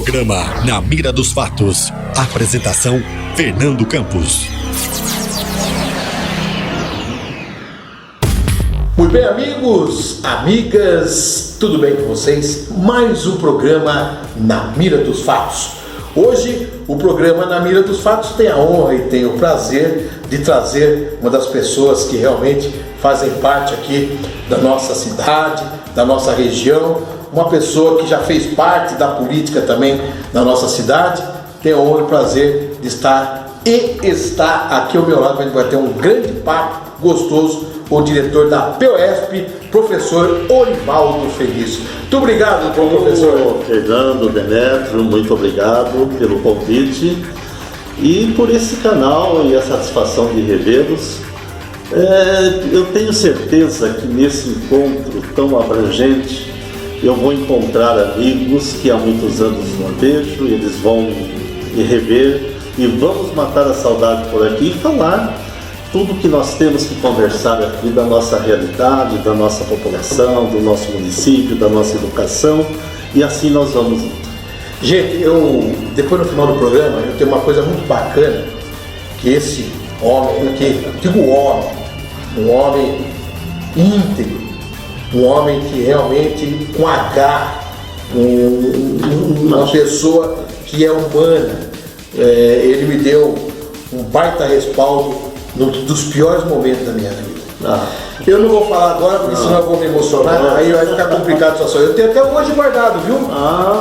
Programa Na Mira dos Fatos. Apresentação: Fernando Campos. Muito bem, amigos, amigas, tudo bem com vocês? Mais um programa Na Mira dos Fatos. Hoje, o programa Na Mira dos Fatos tem a honra e tem o prazer de trazer uma das pessoas que realmente fazem parte aqui da nossa cidade, da nossa região, uma pessoa que já fez parte da política também da nossa cidade. Tenho a honra e o prazer de estar e está aqui ao meu lado. A gente vai ter um grande papo gostoso com o diretor da POSP, professor Orivaldo Felício. Muito obrigado, professor. Fernando, Demetrio, muito obrigado pelo convite e por esse canal e a satisfação de revê-los. Eu tenho certeza que nesse encontro tão abrangente eu vou encontrar amigos que há muitos anos não vejo, eles vão me rever e vamos matar a saudade por aqui e falar tudo que nós temos que conversar aqui da nossa realidade, da nossa população, do nosso município, da nossa educação, e assim nós vamos. Gente, depois no final do programa, eu tenho uma coisa muito bacana, que esse homem aqui, digo um homem íntegro, um homem que realmente com H, uma pessoa que é humana, ele me deu um baita respaldo dos piores momentos da minha vida. Eu não vou falar agora, porque senão eu vou me emocionar, aí vai ficar complicado a situação. Eu tenho até hoje guardado, viu?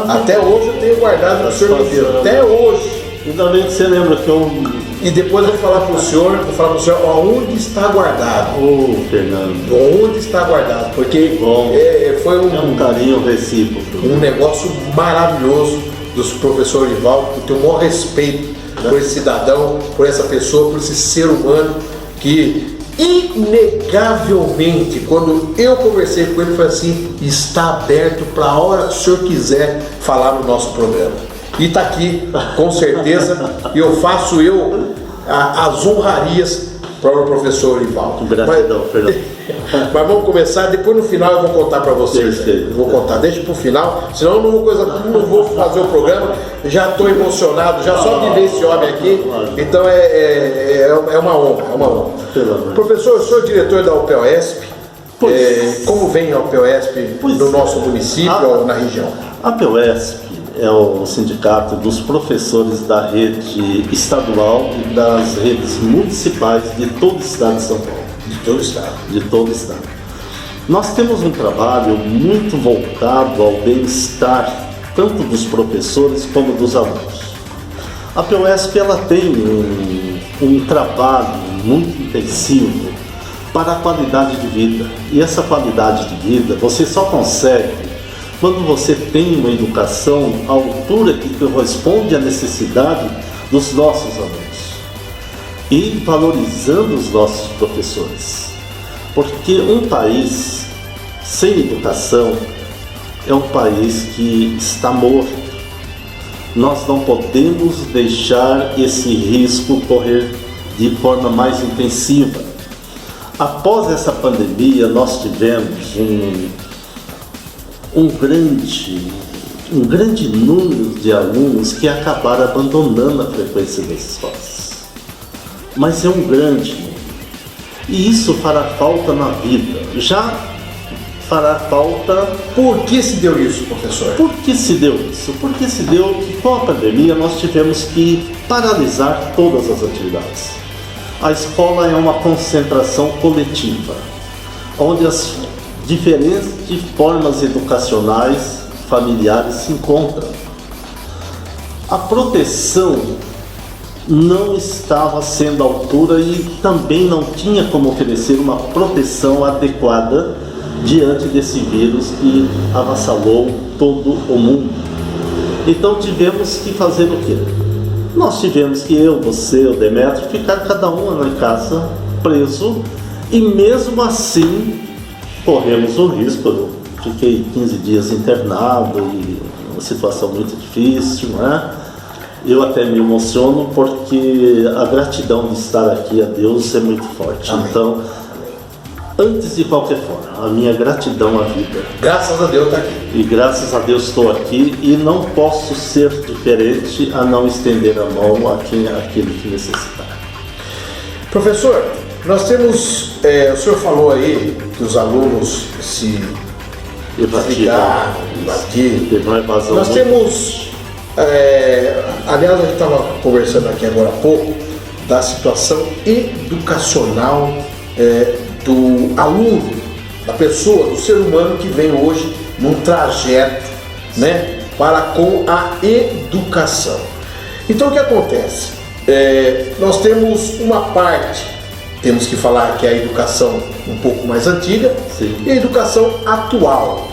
Até hoje eu tenho guardado no senhor me deu. Até hoje. Ainda bem que você lembra que eu... E depois eu vou falar para o senhor, onde está guardado. Fernando. Onde está guardado, porque foi um carinho recíproco. Um negócio maravilhoso dos professores Orivaldo, que tem o maior respeito por esse cidadão, por essa pessoa, por esse ser humano que inegavelmente, quando eu conversei com ele, foi assim: está aberto para a hora que o senhor quiser falar no nosso programa. E está aqui, com certeza, e eu faço as honrarias para o professor Orivaldo. Gratidão, Fernando. Mas vamos começar, depois no final eu vou contar para vocês. Eu vou contar, deixa para o final, senão eu não vou fazer o programa. Já estou emocionado, já só de ver esse homem aqui. Então é uma honra, Professor, eu sou diretor da UPOSP. Como vem a UPOSP no nosso município ou na região? A UPOSP é o sindicato dos professores da rede estadual e das redes municipais de todo o estado de São Paulo. De todo o estado. Nós temos um trabalho muito voltado ao bem-estar, tanto dos professores como dos alunos. A POSP ela tem um trabalho muito intensivo para a qualidade de vida. E essa qualidade de vida você só consegue quando você tem uma educação à altura que corresponde à necessidade dos nossos alunos e valorizando os nossos professores, porque um país sem educação é um país que está morto. Nós não podemos deixar esse risco correr de forma mais intensiva. Após essa pandemia, nós tivemos um grande número de alunos que acabaram abandonando a frequência das escolas. Mas é um grande número. E isso fará falta na vida. Já fará falta... Por que se deu isso, professor? Por que se deu isso? Porque se deu que com a pandemia nós tivemos que paralisar todas as atividades. A escola é uma concentração coletiva, onde as diferentes formas educacionais, familiares se encontram. A proteção não estava sendo à altura e também não tinha como oferecer uma proteção adequada diante desse vírus que avassalou todo o mundo. Então tivemos que fazer o quê? Nós tivemos que você, o Demetrio, ficar cada um em casa, preso, e mesmo assim corremos o risco. Eu fiquei 15 dias internado e uma situação muito difícil, né? Eu até me emociono porque a gratidão de estar aqui a Deus é muito forte. Amém. Então, Antes de qualquer forma, a minha gratidão à vida. Graças a Deus está aqui. E graças a Deus estou aqui e não posso ser diferente a não estender a mão àquele que necessitar. Professor, nós temos, o senhor falou aí que os alunos se Evadiram. Teve uma evasão. Nós temos, aliás, a gente estava conversando aqui agora há pouco da situação educacional do aluno, da pessoa, do ser humano que vem hoje num trajeto, né, para com a educação. Então o que acontece? Nós temos uma parte, temos que falar que é a educação um pouco mais antiga. Sim. E a educação atual.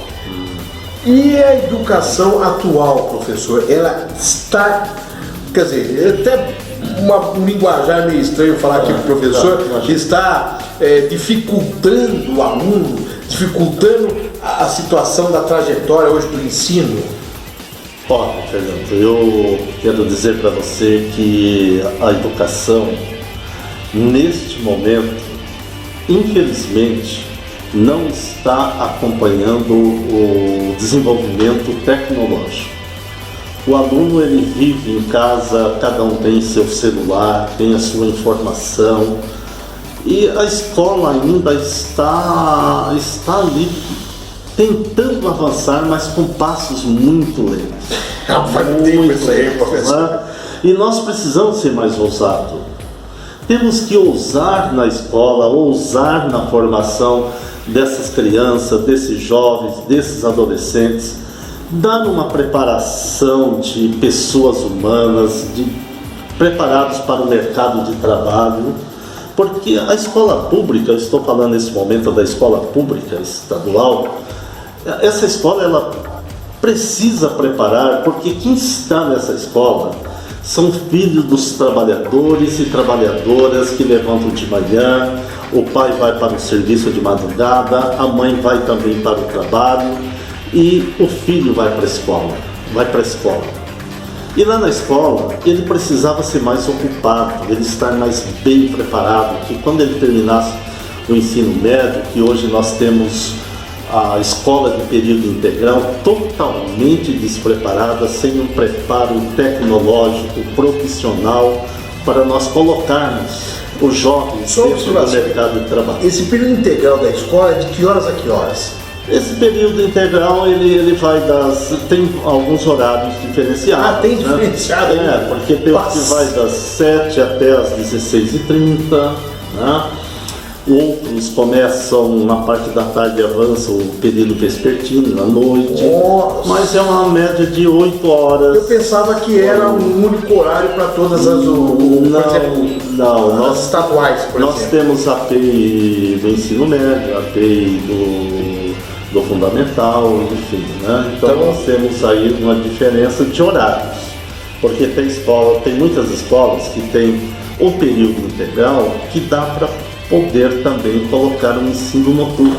E a educação atual, professor, ela está, quer dizer, até um linguajar meio estranho falar aqui para o professor, que está dificultando o aluno, dificultando a situação da trajetória hoje do ensino. Olha, Fernando, eu quero dizer para você que a educação, neste momento, infelizmente, não está acompanhando o desenvolvimento tecnológico. O aluno, ele vive em casa, cada um tem seu celular, tem a sua informação, e a escola ainda está ali tentando avançar, mas com passos muito lentos. Faz tempo isso aí, professor. Né? E nós precisamos ser mais ousados. Temos que ousar na escola, ousar na formação dessas crianças, desses jovens, desses adolescentes, dar uma preparação de pessoas humanas, preparados para o mercado de trabalho, porque a escola pública, eu estou falando nesse momento da escola pública estadual, essa escola ela precisa preparar, porque quem está nessa escola são filhos dos trabalhadores e trabalhadoras que levantam de manhã, o pai vai para o serviço de madrugada, a mãe vai também para o trabalho e o filho vai para a escola. E lá na escola, ele precisava ser mais ocupado, ele estar mais bem preparado, que quando ele terminasse o ensino médio, que hoje nós temos a escola de período integral totalmente despreparada, sem um preparo tecnológico, profissional, para nós colocarmos os jovens dentro do mercado de trabalho. Esse período integral da escola é de que horas a que horas? Esse período integral, ele vai tem alguns horários diferenciados. Tem diferenciado? Né? Porque tem o que vai das 7 até as 16h30, né? Outros começam na parte da tarde e avançam o período vespertino, à noite. Nossa. Mas é uma média de 8 horas. Eu pensava que era um único horário para todas as nós estaduais, por nós exemplo. temos a API do ensino médio, a API do fundamental, enfim, né? Então nós temos aí uma diferença de horários. Porque tem muitas escolas que têm o período integral que dá para poder também colocar um ensino noturno,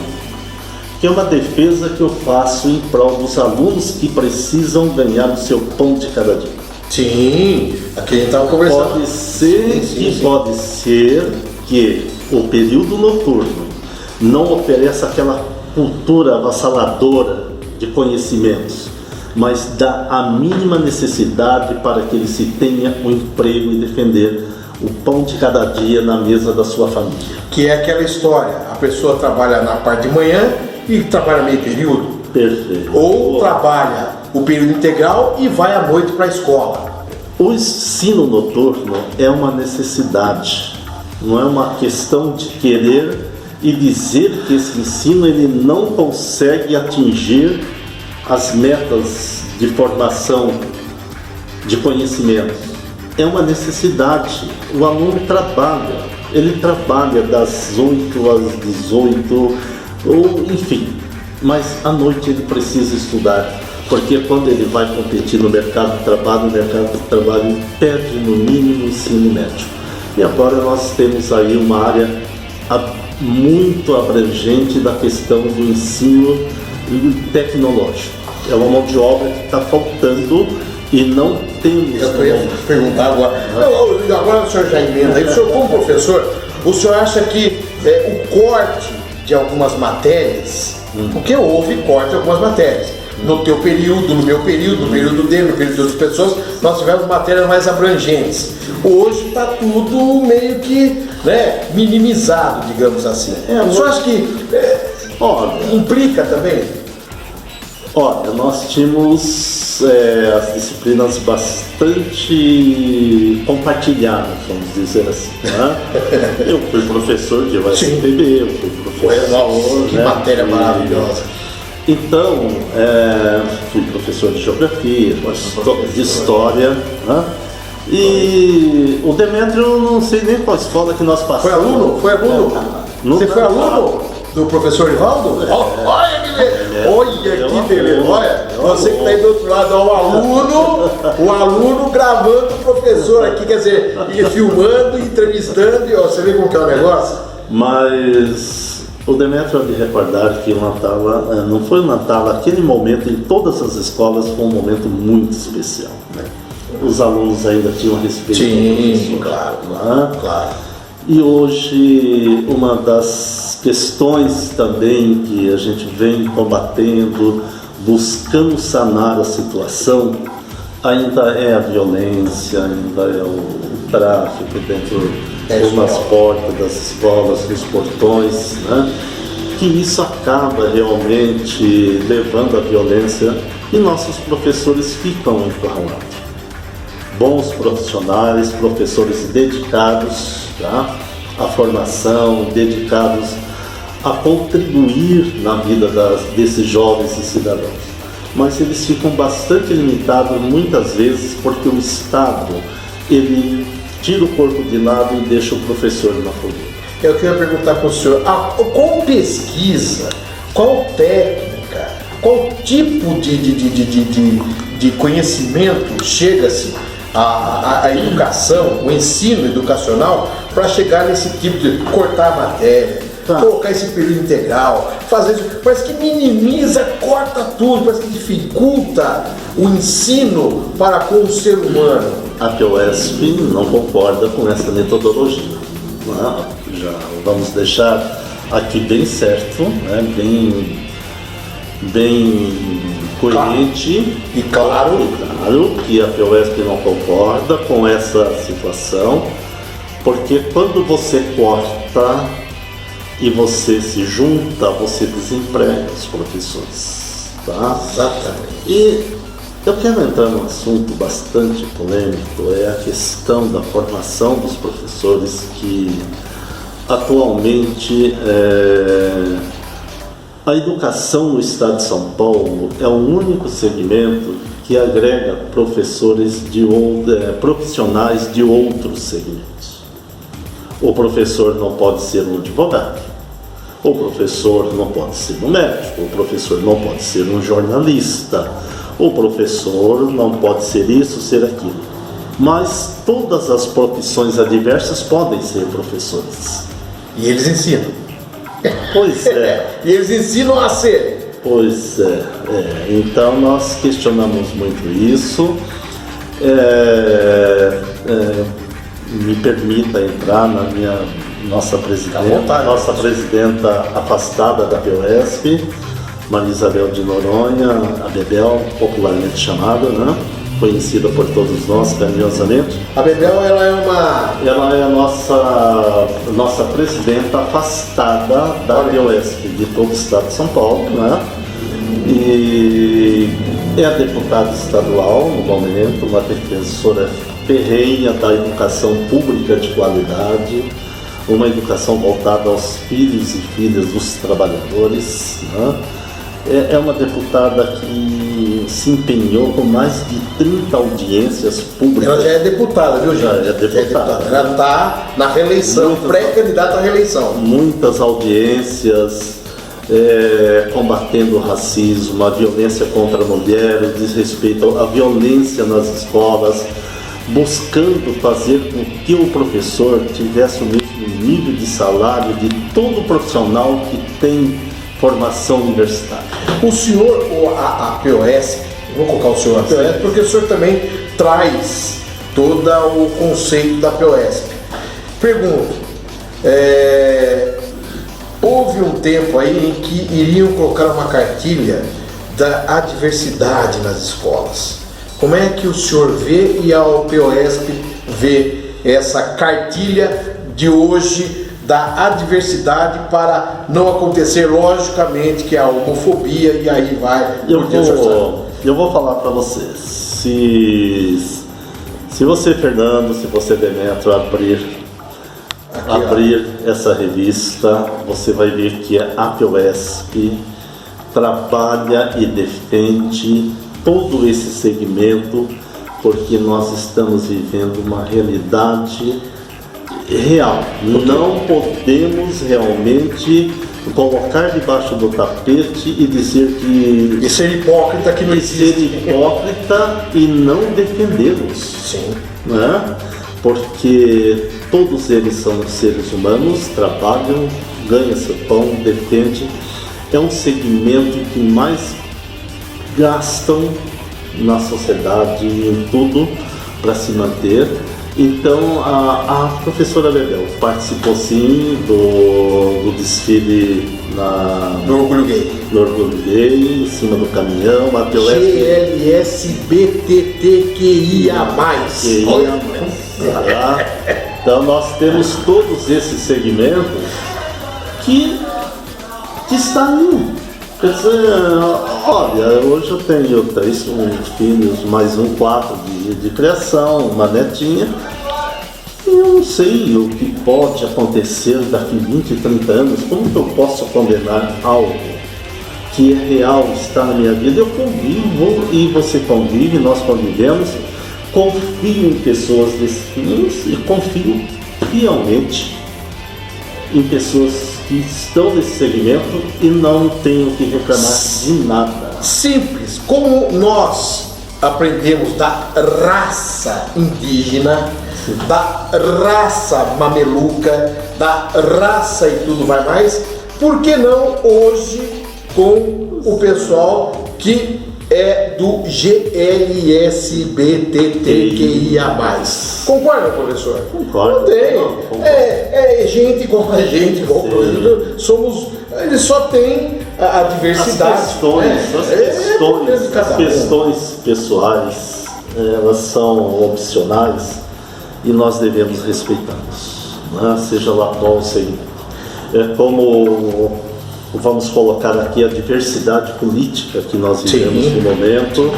que é uma defesa que eu faço em prol dos alunos que precisam ganhar o seu pão de cada dia. Sim, aqui a gente estava conversando. Pode ser que o período noturno não ofereça aquela cultura avassaladora de conhecimentos, mas dá a mínima necessidade para que ele se tenha um emprego e defender o pão de cada dia na mesa da sua família. Que é aquela história, a pessoa trabalha na parte de manhã e trabalha meio período. Perfeito. Ou trabalha o período integral e vai à noite para a escola. O ensino noturno é uma necessidade, não é uma questão de querer e dizer que esse ensino ele não consegue atingir as metas de formação de conhecimento. É uma necessidade. O aluno ele trabalha das 8 às 18, ou enfim, mas à noite ele precisa estudar, porque quando ele vai competir no mercado de trabalho, o mercado de trabalho pede no mínimo o ensino médio. E agora nós temos aí uma área muito abrangente da questão do ensino tecnológico. É uma mão de obra que está faltando e não temos. Eu ia perguntar agora. Agora o senhor já emenda aí. O senhor, como professor, o senhor acha que o corte de algumas matérias, porque houve corte de algumas matérias. No teu período, no meu período, no período dele, no período de outras pessoas, nós tivemos matérias mais abrangentes. Hoje está tudo meio que, né, minimizado, digamos assim. O senhor acha que implica também? Olha, nós tínhamos as disciplinas bastante compartilhadas, vamos dizer assim, né? Eu fui professor de USPB, eu fui professor... Que matéria maravilhosa! Então, fui professor de geografia, de história, né? E o Demétrio, eu não sei nem qual escola que nós passamos. Foi aluno? Você foi aluno do professor Ivaldo? Olha que beleza! Olha, você que está aí do outro lado, o aluno gravando o professor aqui, quer dizer, filmando, entrevistando, e você vê como que é o negócio? Mas o Demétrio há de recordar que o Natal, não foi o Natal, aquele momento em todas as escolas foi um momento muito especial, né? Os alunos ainda tinham respeito. Sim, claro. E hoje, uma das questões também que a gente vem combatendo, buscando sanar a situação, ainda é a violência, ainda é o tráfico dentro de umas portas das escolas, dos portões, né? Que isso acaba realmente levando à violência e nossos professores ficam encurralados. Bons profissionais, professores dedicados, tá, à formação, dedicados a contribuir na vida desses jovens e cidadãos. Mas eles ficam bastante limitados muitas vezes porque o Estado, ele tira o corpo de lado e deixa o professor na fogueira. Eu queria perguntar para o senhor, qual pesquisa, qual técnica, qual tipo de conhecimento chega-se a educação, o ensino educacional, para chegar nesse tipo de cortar a matéria, colocar esse período integral, fazer isso, parece que minimiza, corta tudo, parece que dificulta o ensino para com o ser humano. A POSP não concorda com essa metodologia. Já vamos deixar aqui bem certo, né? bem coerente e claro que a POSP não concorda com essa situação, porque quando você corta e você se junta, você desemprega os professores, tá? Exatamente. E eu quero entrar num assunto bastante polêmico, é a questão da formação dos professores, que atualmente a educação no estado de São Paulo é o único segmento que agrega professores profissionais de outros segmentos. O professor não pode ser um advogado, o professor não pode ser um médico, o professor não pode ser um jornalista, o professor não pode ser isso, ser aquilo. Mas todas as profissões adversas podem ser professores. E eles ensinam. Pois é. E eles ensinam a ser. Pois é. Então nós questionamos muito isso. Me permita entrar na nossa presidenta afastada da POSP, Maria Isabel de Noronha, a Bebel, popularmente chamada, né? Conhecida por todos nós carinhosamente. A Bebel, ela é a nossa presidenta afastada da POSP de todo o estado de São Paulo, né? E é a deputada estadual no momento, uma defensora ferrenha da educação pública de qualidade, uma educação voltada aos filhos e filhas dos trabalhadores, né? É uma deputada que se empenhou com mais de 30 audiências públicas. Ela já é deputada, viu, gente? Já é deputada. Ela está na reeleição, pré-candidata à reeleição. Muitas audiências combatendo o racismo, a violência contra a mulher, o desrespeito, a violência nas escolas, buscando fazer com que o professor tivesse o mesmo nível de salário de todo profissional que tem formação universitária. O senhor, a POSP, vou colocar o senhor na POSP, porque o senhor também traz todo o conceito da POSP. Pergunto, houve um tempo aí em que iriam colocar uma cartilha da adversidade nas escolas. Como é que o senhor vê e a UPOESP vê essa cartilha de hoje da adversidade para não acontecer, logicamente, que é a homofobia e aí vai... Eu vou falar para vocês. Se você, Fernando, se você, Demetrio, abrir essa revista, você vai ver que a APOESP trabalha e defende todo esse segmento, porque nós estamos vivendo uma realidade real. Não podemos realmente colocar debaixo do tapete e dizer que... E ser hipócrita que não existe. Ser hipócrita e não defendê-los. Sim. Né? Porque todos eles são seres humanos, trabalham, ganham seu pão, defendem. É um segmento que mais gastam na sociedade, em tudo, para se manter. Então a professora Bebel participou sim do desfile no Orgulho Gay. No Orgulho Gay, em cima do caminhão, a GLSBTTQIA+. Então nós temos todos esses segmentos que estão indo. Quer dizer, olha, hoje eu tenho 3 filhos, mais 4 de criação, uma netinha. E eu não sei o que pode acontecer daqui 20, 30 anos. Como que eu posso condenar algo que é real, está na minha vida? Eu convivo e você convive, nós convivemos. Confio em pessoas destinos e confio fielmente em pessoas que estão nesse segmento e não tenho que reclamar de nada. Simples, como nós aprendemos da raça indígena, da raça mameluca, da raça e tudo vai mais, por que não hoje com o pessoal que é do GLSBTQIA+. Concorda, professor? Concordo. Não tem. É gente como a gente, igual eles só têm a diversidade. As questões pessoais, elas são opcionais e nós devemos respeitá-las, né? Seja lá qual seja. É como... Vamos colocar aqui a diversidade política que nós vivemos no momento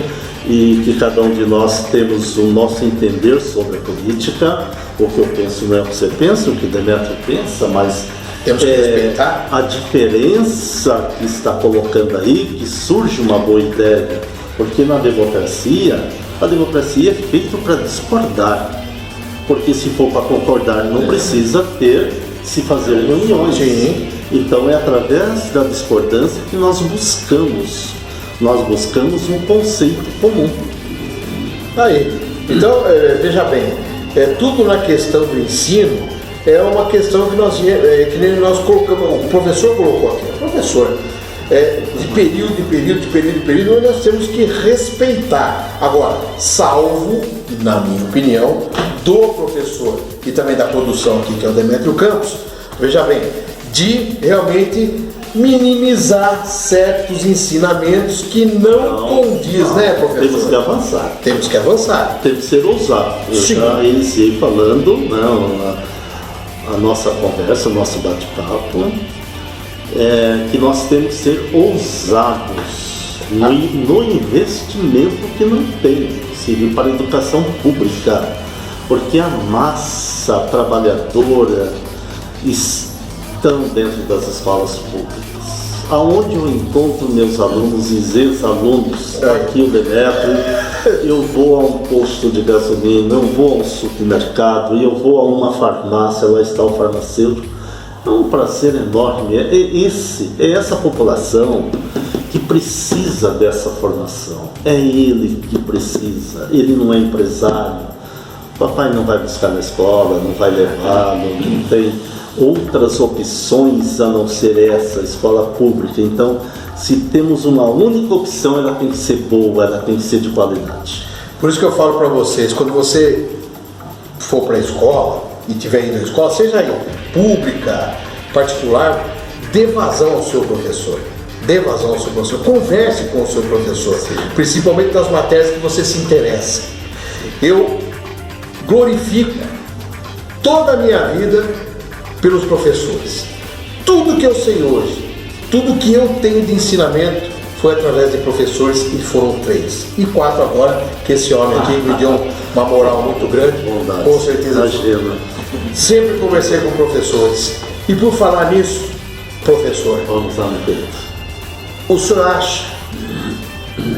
e que cada um de nós temos o nosso entender sobre a política. O que eu penso não é o que você pensa, o que Demetrio pensa, mas temos que respeitar. A diferença que está colocando aí, que surge uma boa ideia, porque na democracia, a democracia é feita para discordar, porque se for para concordar não precisa se fazer reuniões. Sim. Então é através da discordância que nós buscamos um conceito comum. Aí, então veja bem, tudo na questão do ensino é uma questão que que nem nós colocamos, o professor colocou aqui, de período, nós temos que respeitar. Agora, salvo, na minha opinião, do professor e também da produção aqui, que é o Demetrio Campos, veja bem, de realmente minimizar certos ensinamentos que não condiz, né, professor? Temos que avançar. Temos que avançar. Temos que ser ousados. Eu já iniciei falando, a nossa conversa, o nosso bate-papo, que nós temos que ser ousados no investimento que não tem, servir para a educação pública, porque a massa trabalhadora estão dentro das escolas públicas. Aonde eu encontro meus alunos e ex-alunos, aqui o Demetrio, eu vou a um posto de gasolina, eu vou a um supermercado, eu vou a uma farmácia, lá está o farmacêutico. É um prazer enorme. É essa população que precisa dessa formação. É ele que precisa. Ele não é empresário. Papai não vai buscar na escola, não vai levá-lo, não tem outras opções a não ser essa, escola pública. Então, se temos uma única opção, ela tem que ser boa, ela tem que ser de qualidade. Por isso que eu falo para vocês, quando você for para a escola e estiver indo à escola, seja aí pública, particular, dê vazão ao seu professor. Dê vazão ao seu professor. Converse com o seu professor, principalmente nas matérias que você se interessa. Eu glorifico toda a minha vida pelos professores. Tudo que eu sei hoje, tudo que eu tenho de ensinamento foi através de professores, e foram 3. E 4 agora, que esse homem aqui me deu uma moral muito grande. Com certeza. Sempre conversei com professores. E por falar nisso, professor, vamos lá, meu querido. O senhor acha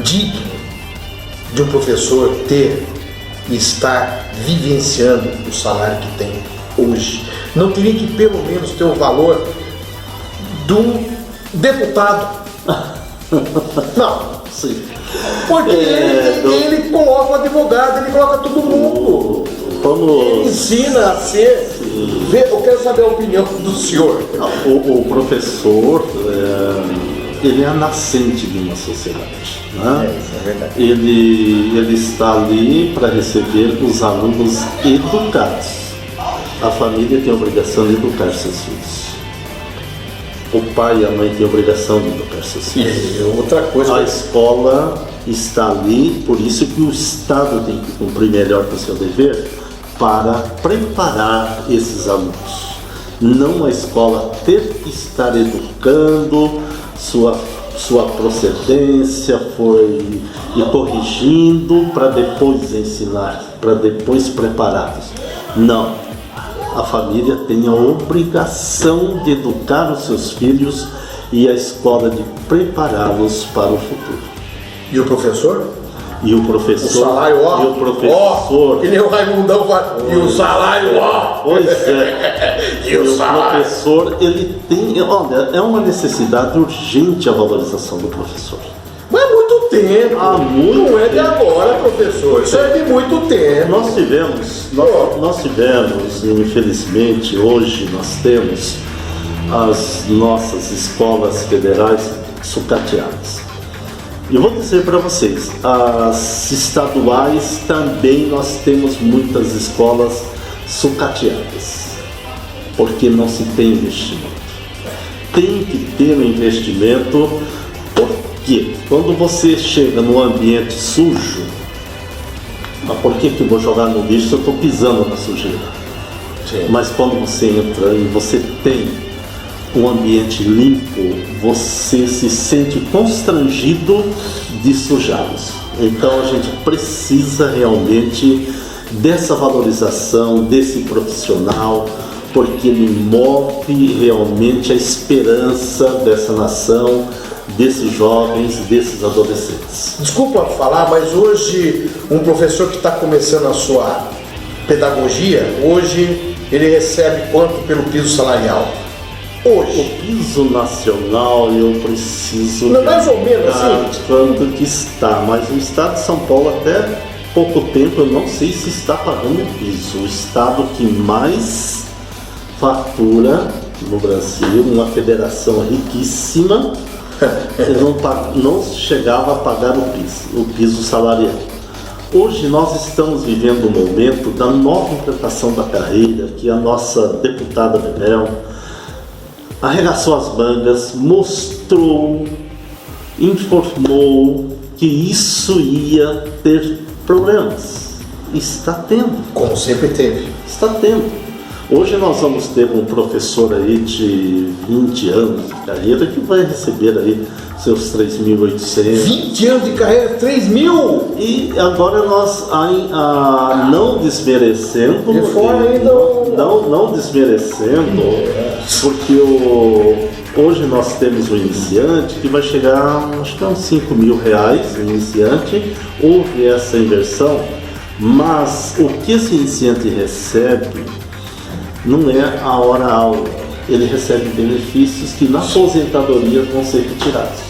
digno de um professor ter e estar vivenciando o salário que tem hoje? Não teria que pelo menos ter o valor de um deputado? Não. Sim. Porque ele coloca o advogado, ele coloca todo mundo. Ele ensina a ser. Eu quero saber a opinião do senhor. O professor, ele é a nascente de uma sociedade, né? Isso é verdade. Ele está ali para receber os alunos educados. A família tem a obrigação de educar seus filhos. O pai e a mãe têm a obrigação de educar seus filhos. E outra coisa. A escola está ali, por isso que o Estado tem que cumprir melhor com o seu dever para preparar esses alunos. Não a escola ter que estar educando sua procedência e corrigindo para depois ensinar, para depois prepará-los. Não. A família tem a obrigação de educar os seus filhos e a escola de prepará-los para o futuro. E o professor? E o professor. O salário, ó. E o professor. Que nem o Raimundão fala. E o salário, ó. Pois é. E o salário. Professor, ele tem. Olha, é uma necessidade urgente a valorização do professor. Mas há muito tempo. Não é de tempo. Agora, professor. Isso é de muito tempo. Nós tivemos, infelizmente, hoje nós temos as nossas escolas federais sucateadas. E vou dizer para vocês, as estaduais também nós temos muitas escolas sucateadas, porque não se tem investimento. Tem que ter um investimento, porque quando você chega num ambiente sujo, por que eu vou jogar no lixo se eu estou pisando na sujeira? Sim. Mas quando você entra e você tem um ambiente limpo, você se sente constrangido de sujá-los. Então a gente precisa realmente dessa valorização, desse profissional, porque ele move realmente a esperança dessa nação, desses jovens, desses adolescentes. Desculpa falar, mas hoje um professor que está começando a sua pedagogia, hoje ele recebe quanto pelo piso salarial? Hoje. O piso nacional eu preciso... Não, mais ou menos assim? Quanto que está, mas o estado de São Paulo até pouco tempo eu não sei se está pagando o piso. O estado que mais fatura no Brasil, uma federação riquíssima, não chegava a pagar o piso salarial. Hoje nós estamos vivendo um momento da nova implantação da carreira, que a nossa deputada Bebel arregaçou as mangas, mostrou, informou que isso ia ter problemas. Está tendo. Como sempre teve. Está tendo. Hoje nós vamos ter um professor aí de 20 anos de carreira que vai receber aí seus 3.800. 20 anos de carreira, 3.000? E agora nós, não desmerecendo, não desmerecendo, porque hoje nós temos um iniciante que vai chegar, acho que a uns R$5.000, o iniciante, houve essa inversão, mas o que esse iniciante recebe não é a hora aula, ele recebe benefícios que na aposentadoria vão ser retirados.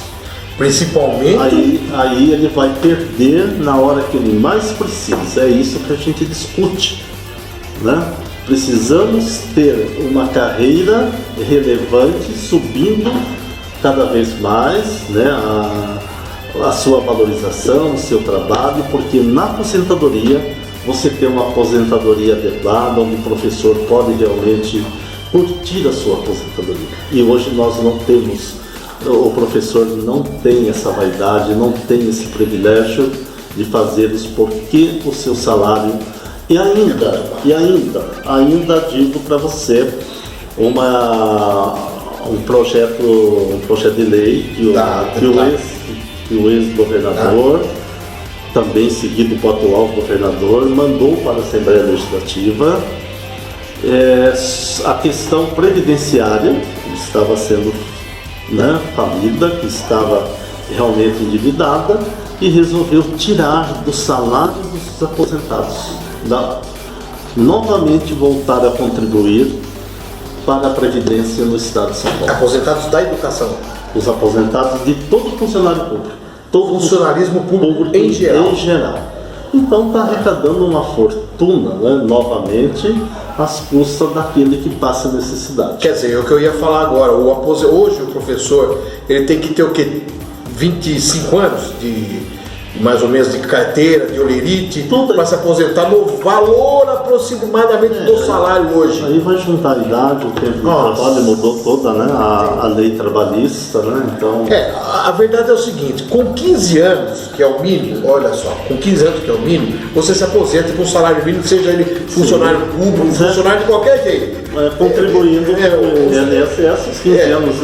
Principalmente? Aí ele vai perder na hora que ele mais precisa, é isso que a gente discute, né? Precisamos ter uma carreira relevante, subindo cada vez mais, né, a sua valorização, o seu trabalho, porque na aposentadoria você tem uma aposentadoria adequada, onde o professor pode realmente curtir a sua aposentadoria. E hoje nós não temos, o professor não tem essa vaidade, não tem esse privilégio de fazer isso, porque o seu salário, e ainda digo para você, um projeto de lei que o ex-governador, também seguido pelo atual governador, mandou para a Assembleia Legislativa a questão previdenciária, que estava sendo falida, que estava realmente endividada, e resolveu tirar do salário dos aposentados, novamente voltar a contribuir para a Previdência no Estado de São Paulo. Aposentados da educação. Os aposentados de todo funcionário público. Todo funcionarismo público em geral. Então está arrecadando uma fortuna, novamente, às custas daquele que passa necessidade. Quer dizer, o que eu ia falar agora, hoje o professor, ele tem que ter o quê? 25 anos mais ou menos de carteira, de olerite, para se aposentar no valor aproximadamente do salário hoje. Aí vai juntar a idade, o tempo de trabalho, mudou toda, a lei trabalhista, Então... A verdade é o seguinte, com 15 anos, que é o mínimo, olha só, com 15 anos que é o mínimo, você se aposenta com um salário mínimo, seja ele funcionário público, funcionário de qualquer jeito. Contribuindo com o INSS, 15 anos.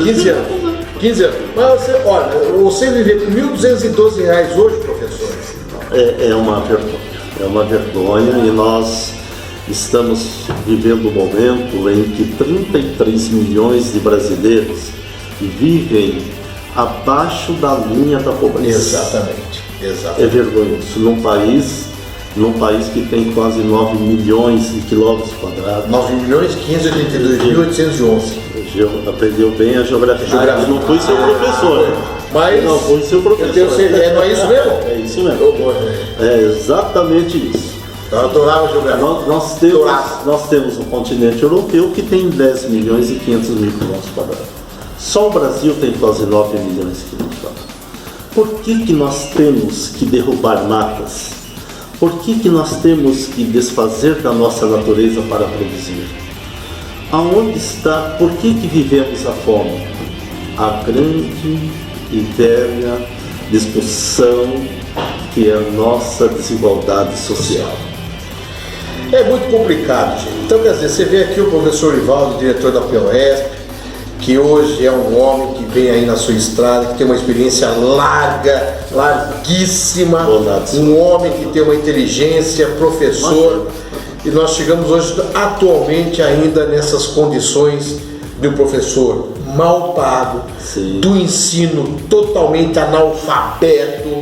15 anos. Mas você viver com R$1.212 hoje, professor? É uma vergonha, e nós estamos vivendo um momento em que 33 milhões de brasileiros vivem abaixo da linha da pobreza. Exatamente. É vergonhoso. Num país que tem quase 9 milhões de quilômetros quadrados. 9.582.811. Aprendeu bem a geografia. Não foi seu professor. Mas não foi seu professor. Não é isso mesmo? É isso mesmo. É exatamente isso. Eu adorava geografia. Nós temos o continente europeu, que tem 10 milhões e 500 mil quilômetros quadrados. Só o Brasil tem quase 9 milhões de quilômetros quadrados. Por que nós temos que derrubar matas? Por que nós temos que desfazer da nossa natureza para produzir? Aonde está? Por que vivemos a fome? A grande e velha discussão que é a nossa desigualdade social. É muito complicado, gente. Então, quer dizer, você vê aqui o professor Ivaldo, diretor da POESP, que hoje é um homem que vem aí na sua estrada, que tem uma experiência larguíssima, um homem que tem uma inteligência, professor, e nós chegamos hoje atualmente ainda nessas condições de um professor mal pago, do ensino totalmente analfabeto,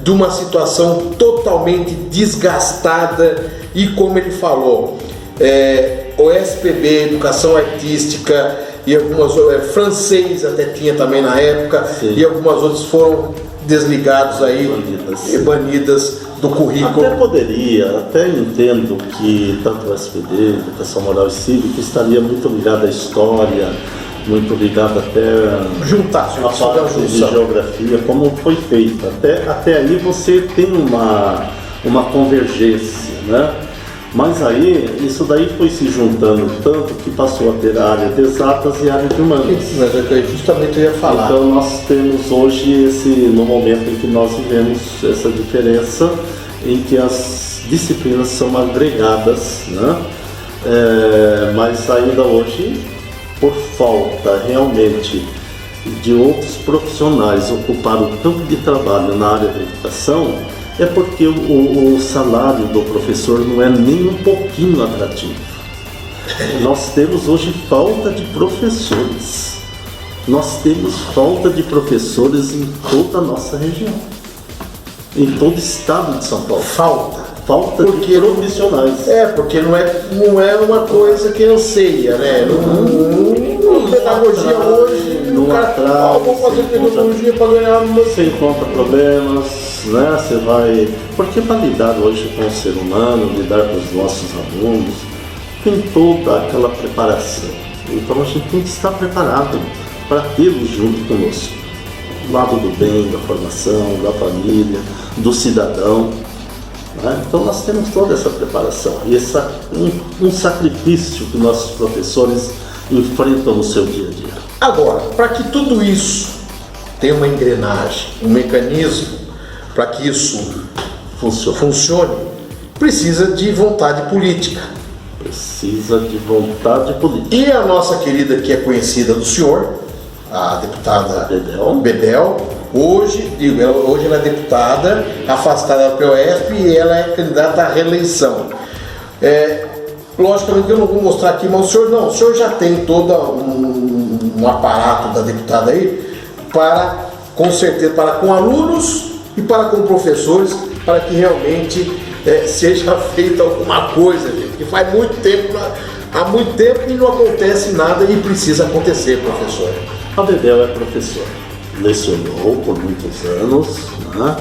de uma situação totalmente desgastada, e como ele falou, OSPB, Educação Artística, e algumas francês até tinha também na época, e algumas outras foram desligados aí, banidas do currículo. Até entendo que tanto o SPD, Educação Moral e Cívica, estaria muito ligado à história, muito ligado até a parte de geografia, como foi feito. Até aí você tem uma convergência, Mas aí, isso daí foi se juntando tanto que passou a ter a área de exatas e a área de humanas. Mas justamente eu ia falar. Então nós temos hoje, no momento em que nós vivemos essa diferença, em que as disciplinas são agregadas, mas ainda hoje, por falta realmente de outros profissionais ocupar o campo de trabalho na área da educação, é porque o salário do professor não é nem um pouquinho atrativo. Nós temos hoje falta de professores. Nós temos falta de professores em toda a nossa região, em todo o estado de São Paulo. Falta de profissionais. Porque não é uma coisa que anseia, pedagogia hoje, não atrasa. Vou fazer pedagogia para ganhar. Você encontra problemas, Você vai. Porque para lidar hoje com o ser humano, lidar com os nossos alunos, tem toda aquela preparação. Então a gente tem que estar preparado para tê-los junto conosco. Do lado do bem, da formação, da família, do cidadão. Então nós temos toda essa preparação e um sacrifício que nossos professores enfrentam no seu dia a dia. Agora, para que tudo isso tenha uma engrenagem, um mecanismo, para que isso funcione, precisa de vontade política. Precisa de vontade política. E a nossa querida, que é conhecida do senhor, a deputada Bebel, hoje ela é deputada, afastada da POSP, e ela é candidata à reeleição. Logicamente eu não vou mostrar aqui, mas o senhor já tem todo um aparato da deputada aí, com certeza, com alunos e com professores, para que realmente seja feita alguma coisa, gente, que faz muito tempo, há muito tempo e não acontece nada e precisa acontecer, professor. A Bebel é professora, lecionou por muitos anos, né?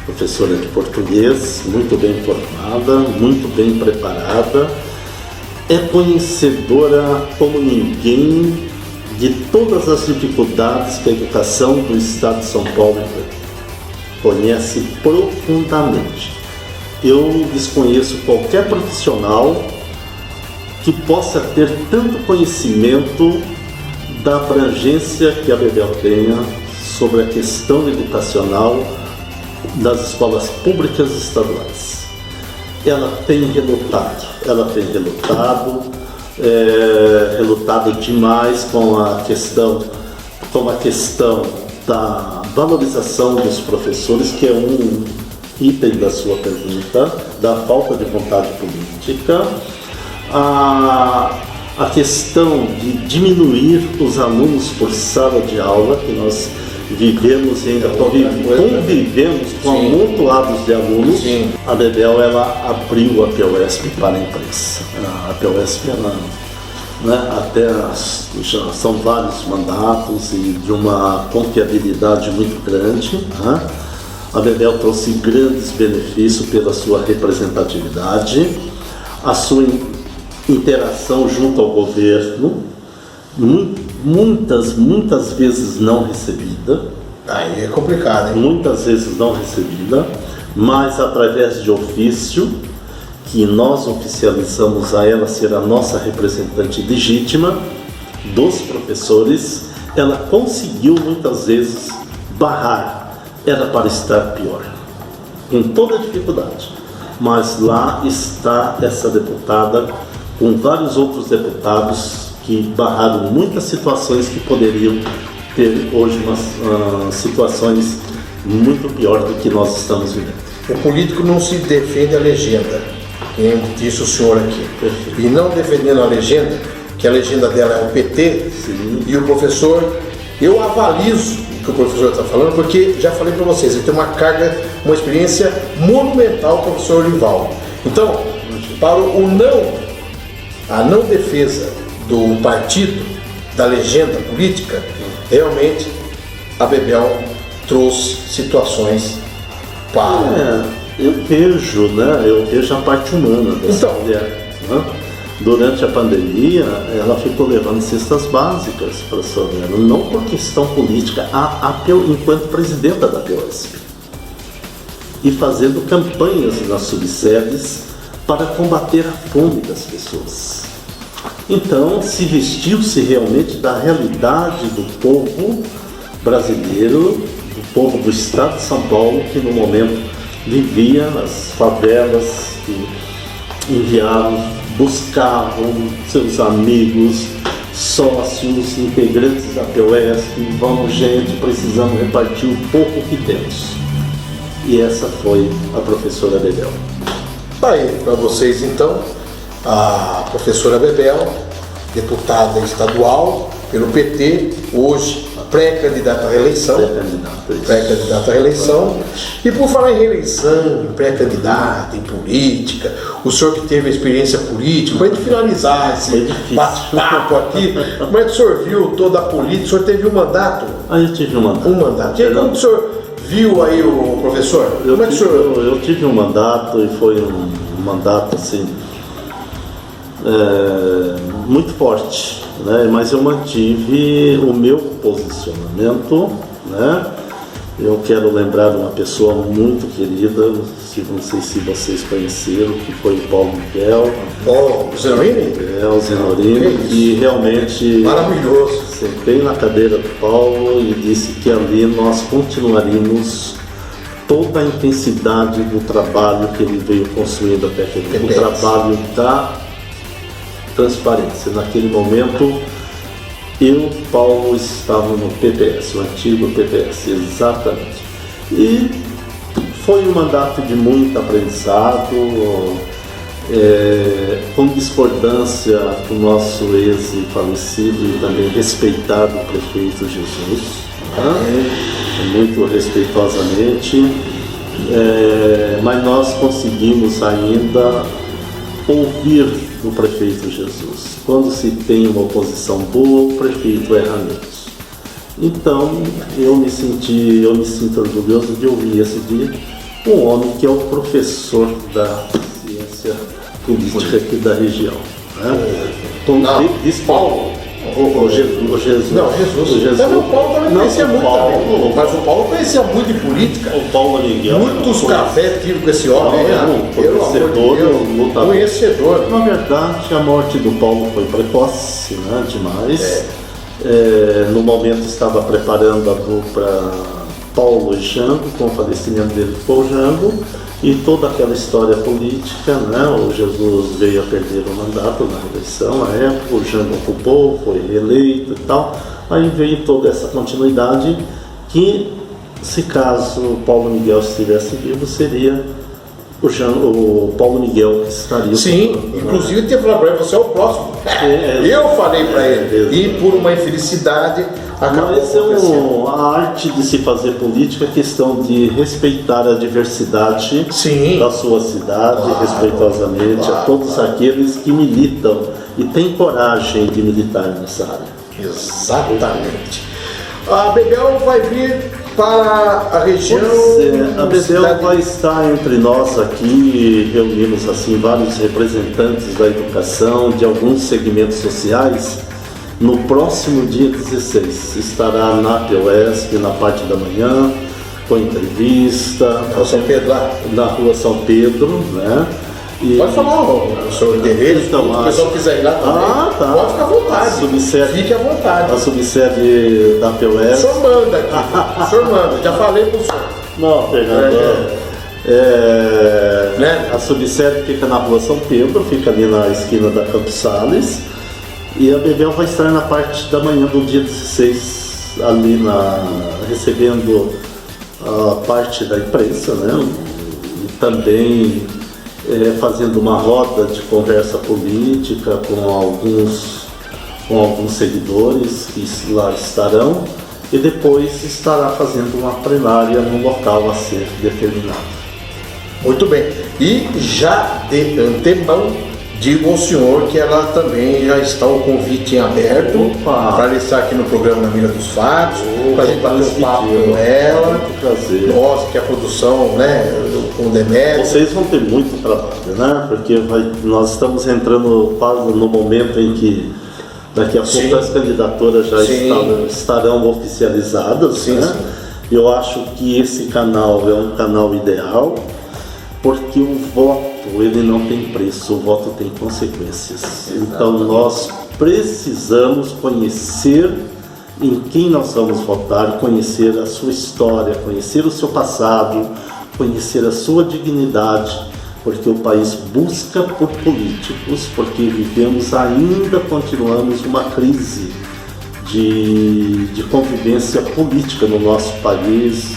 Professora de português, muito bem formada, muito bem preparada, é conhecedora como ninguém de todas as dificuldades que a educação do Estado de São Paulo enfrenta. Conhece profundamente. Eu desconheço qualquer profissional que possa ter tanto conhecimento da abrangência que a Bebel tenha sobre a questão educacional das escolas públicas estaduais. Ela tem relutado demais com a questão da valorização dos professores, que é um item da sua pergunta, da falta de vontade política, a questão de diminuir os alunos por sala de aula, que nós vivemos e ainda convivemos com amontoados de alunos. Sim. A Bebel, ela abriu a POSP para a imprensa. A POSP, já são vários mandatos e de uma confiabilidade muito grande, né? A Bebel trouxe grandes benefícios pela sua representatividade, a sua interação junto ao governo, muitas vezes não recebida. Aí é complicado, hein? Muitas vezes não recebida, mas através de ofício, que nós oficializamos a ela ser a nossa representante legítima dos professores, ela conseguiu muitas vezes barrar. Era para estar pior, com toda dificuldade. Mas lá está essa deputada, com vários outros deputados que barraram muitas situações que poderiam ter hoje umas situações muito pior do que nós estamos vivendo. O político não se defende a legenda, como disse o senhor aqui. Perfeito. E não defendendo a legenda, que a legenda dela é o PT, sim, e o professor, eu avalizo o que o professor está falando, porque já falei para vocês, ele tem uma carga, uma experiência monumental, o professor Olivaldo. Então, para a não defesa do partido, da legenda política, realmente a Bebel trouxe situações para... eu vejo a parte humana dessa mulher, né? Durante a pandemia, ela ficou levando cestas básicas para a favela, não por questão política, enquanto presidenta da POSP, e fazendo campanhas nas subsedes para combater a fome das pessoas. Então, se vestiu-se realmente da realidade do povo brasileiro, do povo do Estado de São Paulo, que no momento vivia nas favelas, que buscavam seus amigos, sócios, integrantes da POSP. Vamos, gente, precisamos repartir o pouco que temos. E essa foi a professora Bebel. Tá aí para vocês então, a professora Bebel, deputada estadual pelo PT, hoje pré-candidata à reeleição. Pré-candidata à reeleição. E por falar em reeleição, em pré-candidata, em política, o senhor que teve a experiência política, para a gente finalizar esse bate-papo aqui, como é que o senhor viu toda a política? O senhor teve um mandato? Eu tive um mandato. Um mandato. E como o senhor viu aí, o professor? Eu tive um mandato e foi um mandato assim, muito forte, né? Mas eu mantive o meu posicionamento, né? Eu quero lembrar uma pessoa muito querida, não sei se vocês conheceram, que foi o Paulo Miguel. O Zenorini? O Zenorini, que realmente... Maravilhoso. Sentei na cadeira do Paulo e disse que ali nós continuaríamos toda a intensidade do trabalho que ele veio construindo até aquele momento. O trabalho da transparência. Naquele momento, eu, Paulo, estava no PPS, o antigo PPS, exatamente. E foi um mandato de muito aprendizado, com discordância com o nosso ex-falecido e também respeitado prefeito Jesus, muito respeitosamente, mas nós conseguimos ainda ouvir do prefeito Jesus. Quando se tem uma oposição boa, o prefeito erra menos. Então, eu me sinto orgulhoso de ouvir esse dia um homem que é o professor da ciência política aqui da região. Diz Paulo. Jesus. Não, Jesus. O Paulo também conhecia muito também. Mas o Paulo conhecia muito de política. O Paulo Miguel. Muitos cafés tive com esse homem. Conhecedor. Na verdade, a morte do Paulo foi precoce, né? Demais. No momento estava preparando a dupla Paulo e Jango, com o falecimento dele ficou o Jango. E toda aquela história política, né? O Jesus veio a perder o mandato na eleição, na época, o Jango ocupou, foi reeleito e tal. Aí veio toda essa continuidade que, se caso o Paulo Miguel estivesse vivo, seria o Paulo Miguel que estaria. Sim, inclusive teve falado para ele, você é o próximo. Eu falei para ele, e por uma infelicidade acabou acontecendo. A arte de se fazer política é questão de respeitar a diversidade da sua cidade, respeitosamente a todos aqueles que militam e têm coragem de militar nessa área. Exatamente. A Bebel vai vir para a região. A Bebel vai estar entre nós aqui. Reunimos assim vários representantes da educação, de alguns segmentos sociais. No próximo dia 16 estará na POSP, na parte da manhã, com entrevista. São Pedro lá? Na rua São Pedro, né? Pode falar o seu endereço, então, se o pessoal quiser ir lá também, pode ficar à vontade. Fique à vontade. A subsede da POS. O senhor manda aqui, o senhor manda, já falei pro senhor. Não, Fernando. A subsede fica na rua São Pedro, fica ali na esquina da Campos Sales. E a Bebel vai estar na parte da manhã do dia 16, ali recebendo a parte da imprensa, né? E também fazendo uma roda de conversa política com alguns seguidores que lá estarão, e depois estará fazendo uma plenária no local a ser determinado. Muito bem. E já de antemão digo ao senhor que ela também já está o convite em aberto para estar aqui no programa Na Mira dos Fatos, para a gente bater um papo com ela. Nós, que a produção, né, com o Demetrio. Vocês vão ter muito trabalho, né? Porque nós estamos entrando quase no momento em que daqui a pouco as candidaturas já estarão oficializadas, né? Eu acho que esse canal é um canal ideal, porque o voto ele não tem preço, o voto tem consequências. Então nós precisamos conhecer em quem nós vamos votar, conhecer a sua história, conhecer o seu passado, conhecer a sua dignidade, porque o país busca por políticos, porque continuamos uma crise de convivência política no nosso país,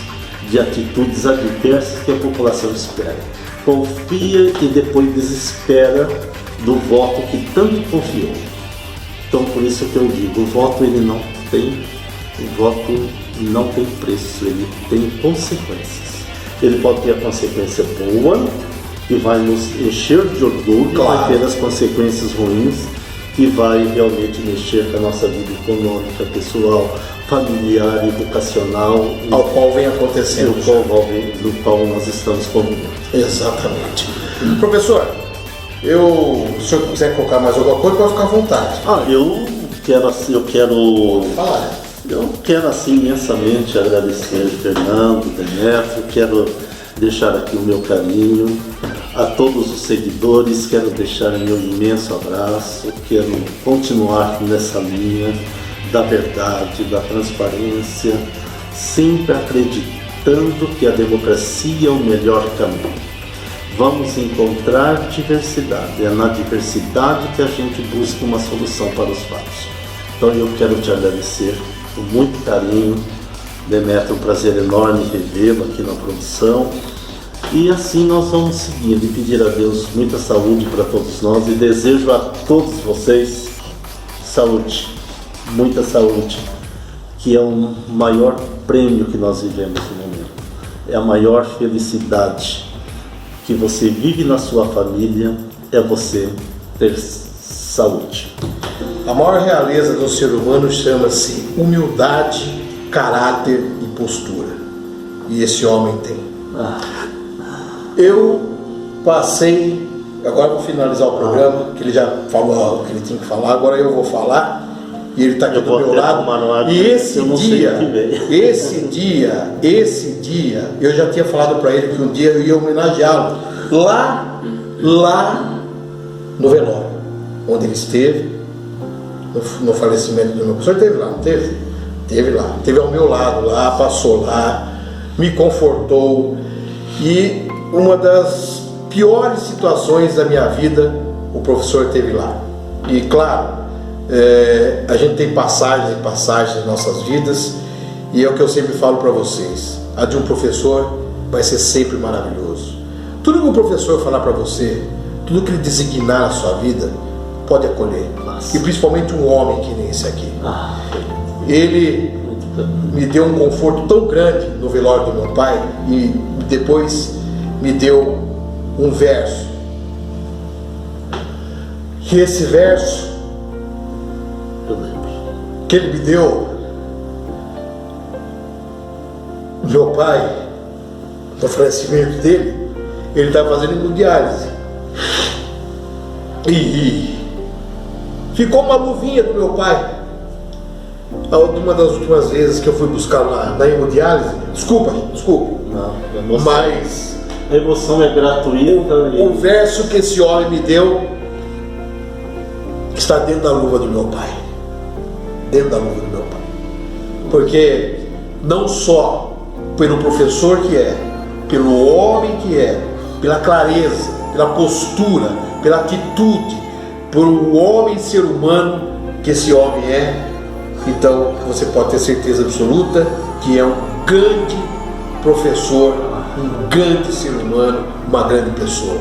de atitudes adversas que a população espera. Confia e depois desespera do voto que tanto confiou. Então por isso que eu digo, o voto não tem preço, ele tem consequências. Ele pode ter a consequência boa, que vai nos encher de orgulho, vai ter as consequências ruins, que vai realmente mexer com a nossa vida econômica, pessoal, familiar, educacional, ao qual vem acontecendo, do qual nós estamos convivendo. Exatamente. Professor, se o senhor quiser colocar mais alguma coisa, pode ficar à vontade. Eu quero falar. Eu quero assim imensamente agradecer Fernando, Demetrio, quero deixar aqui o meu carinho a todos os seguidores, quero deixar meu imenso abraço, quero continuar nessa linha da verdade, da transparência, sempre acreditando que a democracia é o melhor caminho. Vamos encontrar diversidade, é na diversidade que a gente busca uma solução para os fatos. Então eu quero te agradecer com muito carinho, Demetrio, um prazer enorme revê-lo aqui na produção. E assim nós vamos seguir e pedir a Deus muita saúde para todos nós e desejo a todos vocês saúde, muita saúde, que é o maior prêmio que nós vivemos no momento. É a maior felicidade que você vive na sua família, é você ter saúde. A maior realeza do ser humano chama-se humildade, caráter e postura. E esse homem tem. Eu passei, agora vou finalizar o programa, que ele já falou o que ele tinha que falar, agora eu vou falar, e ele está aqui do meu lado. E esse dia, eu já tinha falado para ele que um dia eu ia homenageá-lo lá no velório, onde ele esteve, no falecimento do meu professor. Teve lá, não teve? Teve lá, teve ao meu lado lá, passou lá, me confortou. E uma das piores situações da minha vida, o professor teve lá. E claro, a gente tem passagens e passagens nas nossas vidas, e é o que eu sempre falo para vocês: a de um professor vai ser sempre maravilhoso. Tudo que o professor falar para você, tudo que ele designar na sua vida, pode acolher. E principalmente um homem que nem esse aqui. Ele me deu um conforto tão grande no velório do meu pai, e depois me deu um verso. E esse verso que ele me deu, meu pai, no falecimento dele, ele estava fazendo hemodiálise. E ficou uma luvinha do meu pai. Uma das últimas vezes que eu fui buscar na hemodiálise, desculpa, não, mas a emoção é gratuita. O verso que esse homem me deu está dentro da luva do meu pai. Dentro da luva do meu pai. Porque não só pelo professor que é, pelo homem que é, pela clareza, pela postura, pela atitude, por um homem ser humano que esse homem é, então você pode ter certeza absoluta que é um grande professor, um grande ser humano, uma grande pessoa.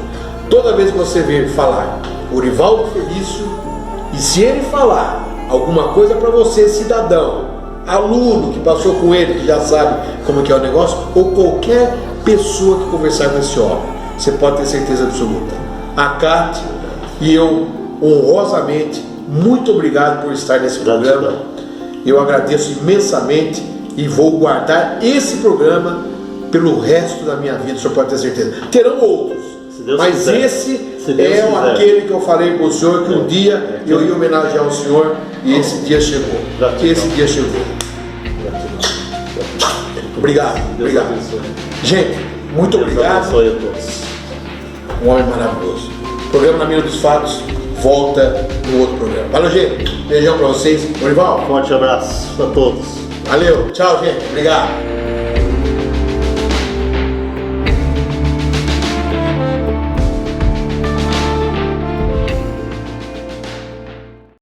Toda vez que você vir falar Orivaldo Felício, e se ele falar alguma coisa para você, cidadão, aluno que passou com ele, que já sabe como que é o negócio, ou qualquer pessoa que conversar com esse homem, você pode ter certeza absoluta: acate. E eu, honrosamente, muito obrigado por estar nesse programa. Eu agradeço imensamente e vou guardar esse programa pelo resto da minha vida, o senhor pode ter certeza. Terão outros, mas quiser. Esse é aquele que eu falei para o senhor que um dia eu ia homenagear o senhor, e esse dia chegou. Esse dia chegou. Obrigado. Gente, muito obrigado. Um homem maravilhoso. O programa Na Mira dos Fatos volta no outro programa. Valeu, gente. Beijão para vocês. Orivaldo, Forte abraço a todos. Valeu. Tchau, gente. Obrigado.